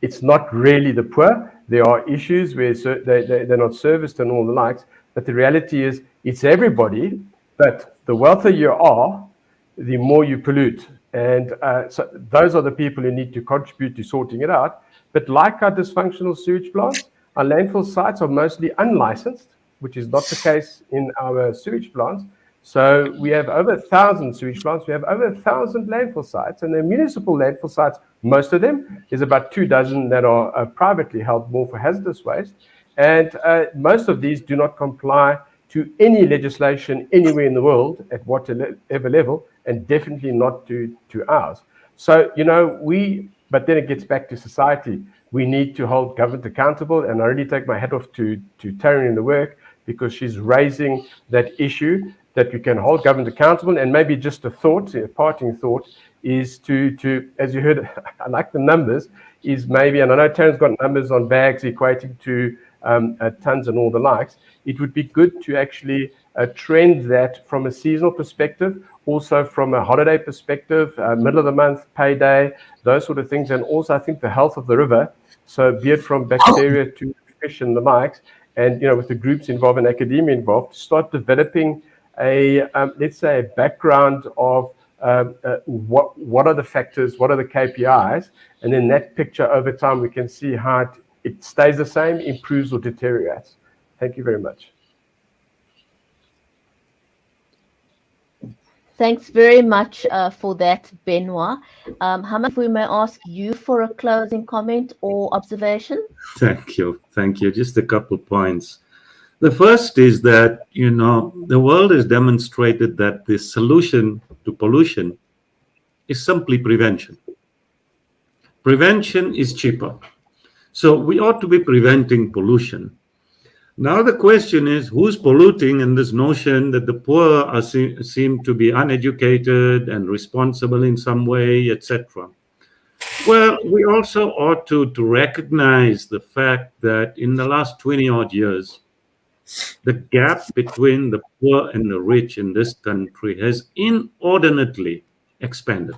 It's not really the poor. There are issues where they're not serviced and all the likes, but the reality is it's everybody, but the wealthier you are, the more you pollute. And so those are the people who need to contribute to sorting it out. But like our dysfunctional sewage plants, our landfill sites are mostly unlicensed, which is not the case in our sewage plants. So we have over 1,000 sewage plants, we have over 1,000 landfill sites, and the municipal landfill sites, most of them, is about 24 that are privately held more for hazardous waste. And most of these do not comply to any legislation anywhere in the world at whatever level, and definitely not to ours. So, but then it gets back to society. We need to hold government accountable, and I really take my hat off to Tarryn in the work, because she's raising that issue that we can hold government accountable. And maybe just a parting thought is to as you heard, I like the numbers, is maybe, and I know Tarryn's got numbers on bags equating to tons and all the likes. It would be good to actually trend that from a seasonal perspective, also from a holiday perspective, middle of the month, payday, those sort of things. And also I think the health of the river, so be it from bacteria to fish and the likes, and with the groups involved and academia involved, start developing let's say a background of what are the factors, what are the KPIs, and then that picture over time we can see how it stays the same, improves or deteriorates. Thank you very much. Thanks very much for that, Benoît. Hamanth, we may ask you for a closing comment or observation. Thank you. Just a couple points. The first is that, the world has demonstrated that the solution to pollution is simply prevention. Prevention is cheaper. So we ought to be preventing pollution. Now the question is, who's polluting? And this notion that the poor seem to be uneducated and responsible in some way, etc. Well, we also ought to recognize the fact that in the last 20-odd years, the gap between the poor and the rich in this country has inordinately expanded,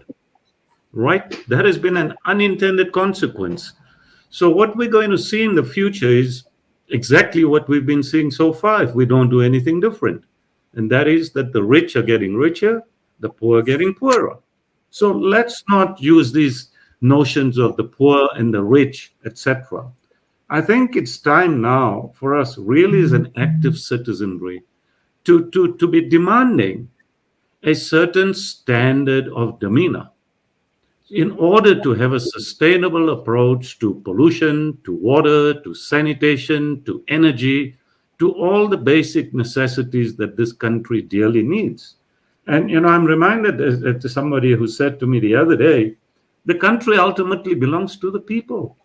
right? That has been an unintended consequence. So what we're going to see in the future is exactly what we've been seeing so far if we don't do anything different. And that is that the rich are getting richer, the poor are getting poorer. So let's not use these notions of the poor and the rich, etc. I think it's time now for us really as an active citizenry to be demanding a certain standard of demeanor in order to have a sustainable approach to pollution, to water, to sanitation, to energy, to all the basic necessities that this country dearly needs. And, I'm reminded to somebody who said to me the other day, the country ultimately belongs to the people.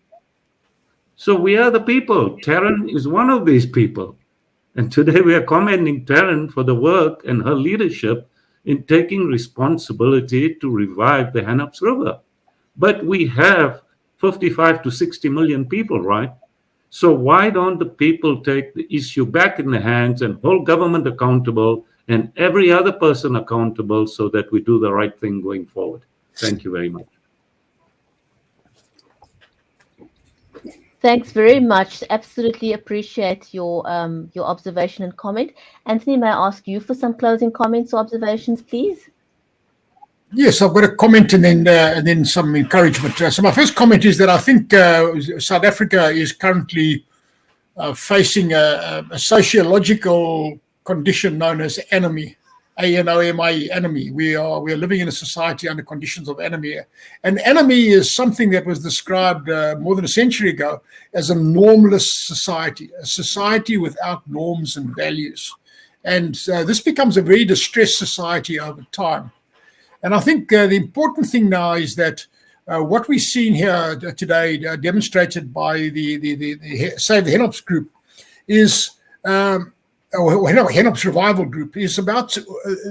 So we are the people. Tarryn is one of these people. And today we are commending Tarryn for the work and her leadership in taking responsibility to revive the Hennops River. But we have 55 to 60 million people, right? So why don't the people take the issue back in their hands and hold government accountable and every other person accountable so that we do the right thing going forward? Thank you very much. Thanks very much. Absolutely appreciate your observation and comment. Anthony, may I ask you for some closing comments or observations, please? Yes, I've got a comment and then some encouragement. So my first comment is that I think South Africa is currently facing a sociological condition known as anomie. ANOMI, enemy. We are living in a society under conditions of anomie. And anomie is something that was described more than a century ago as a normless society, a society without norms and values. And this becomes a very distressed society over time. And I think the important thing now is that what we've seen here today, demonstrated by the Save the Hennops group, is Hennops Revival group, is about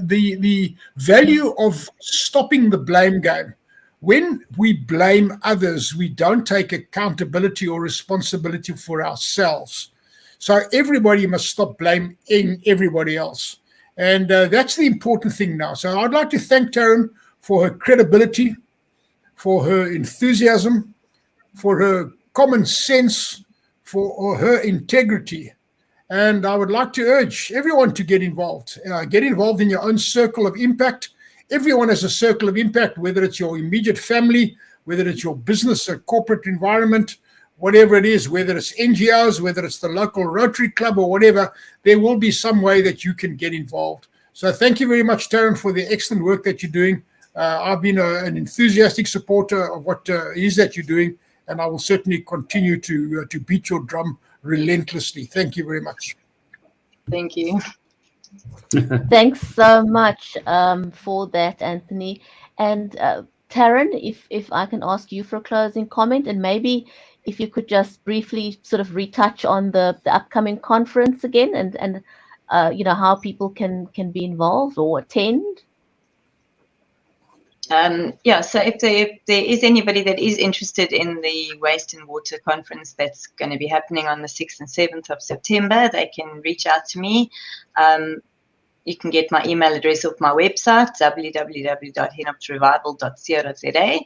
the value of stopping the blame game. When we blame others, we don't take accountability or responsibility for ourselves. So everybody must stop blaming everybody else. And that's the important thing now. So I'd like to thank Tarryn for her credibility, for her enthusiasm, for her common sense, for her integrity. And I would like to urge everyone to get involved. Get involved in your own circle of impact. Everyone has a circle of impact, whether it's your immediate family, whether it's your business or corporate environment, whatever it is, whether it's NGOs, whether it's the local Rotary Club or whatever, there will be some way that you can get involved. So thank you very much, Tarryn, for the excellent work that you're doing. I've been an enthusiastic supporter of what it is that you're doing, and I will certainly continue to beat your drum relentlessly. Thank you very much. Thank you. Thanks so much for that, Anthony. And Tarryn, if I can ask you for a closing comment, and maybe if you could just briefly sort of retouch on the upcoming conference again, and how people can be involved or attend. So if there is anybody that is interested in the Waste and Water Conference that's going to be happening on the 6th and 7th of September, they can reach out to me. You can get my email address off my website, www.hennopsrevival.co.za,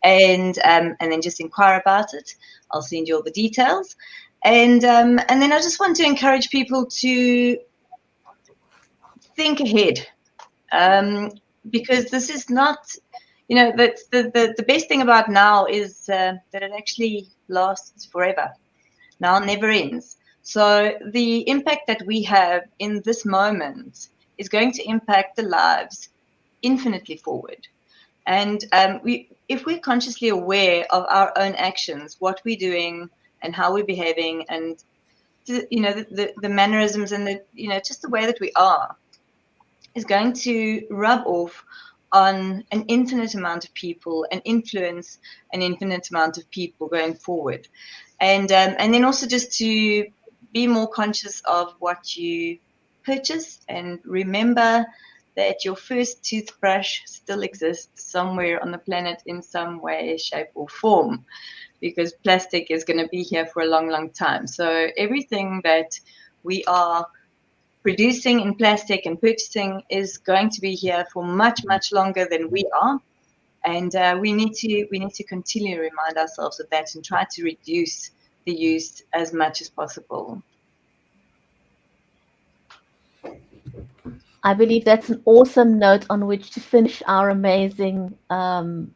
and then just inquire about it. I'll send you all the details. And then I just want to encourage people to think ahead. Because this is not, that's the best thing about now is that it actually lasts forever. Now never ends. So the impact that we have in this moment is going to impact the lives infinitely forward. And if we're consciously aware of our own actions, what we're doing and how we're behaving, and the mannerisms and just the way that we are, is going to rub off on an infinite amount of people and influence an infinite amount of people going forward. And then also just to be more conscious of what you purchase, and remember that your first toothbrush still exists somewhere on the planet in some way, shape or form, because plastic is going to be here for a long, long time. So everything that we are producing in plastic and purchasing is going to be here for much, much longer than we are, and we need to continually remind ourselves of that and try to reduce the use as much as possible. I believe that's an awesome note on which to finish our amazing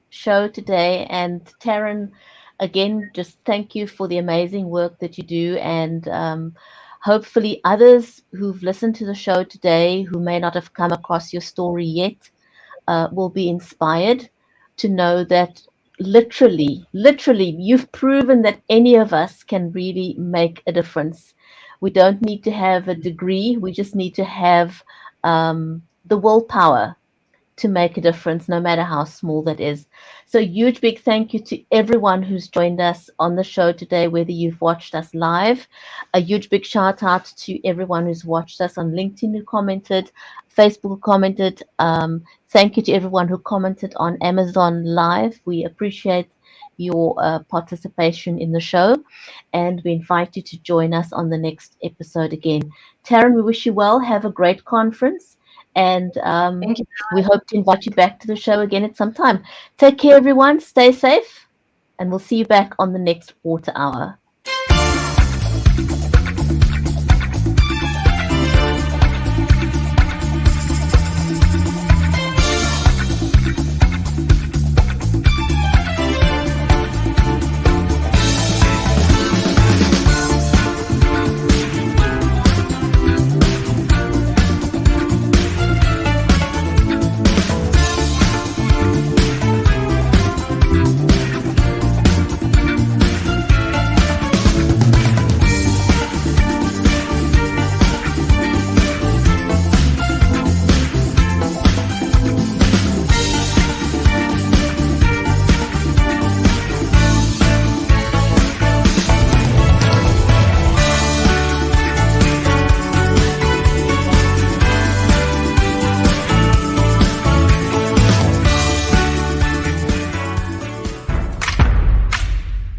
show today. And Tarryn, again, just thank you for the amazing work that you do, and hopefully others who've listened to the show today who may not have come across your story yet will be inspired to know that literally, you've proven that any of us can really make a difference. We don't need to have a degree. We just need to have the willpower to make a difference, no matter how small that is. So huge big thank you to everyone who's joined us on the show today, whether you've watched us live. A huge big shout out to everyone who's watched us on LinkedIn who commented, Facebook who commented. Thank you to everyone who commented on Amazon Live. We appreciate your participation in the show, and we invite you to join us on the next episode again. Tarryn, we wish you well. Have a great conference. And we hope to invite you back to the show again at some time. Take care, everyone. Stay safe. And we'll see you back on the next Water Hour.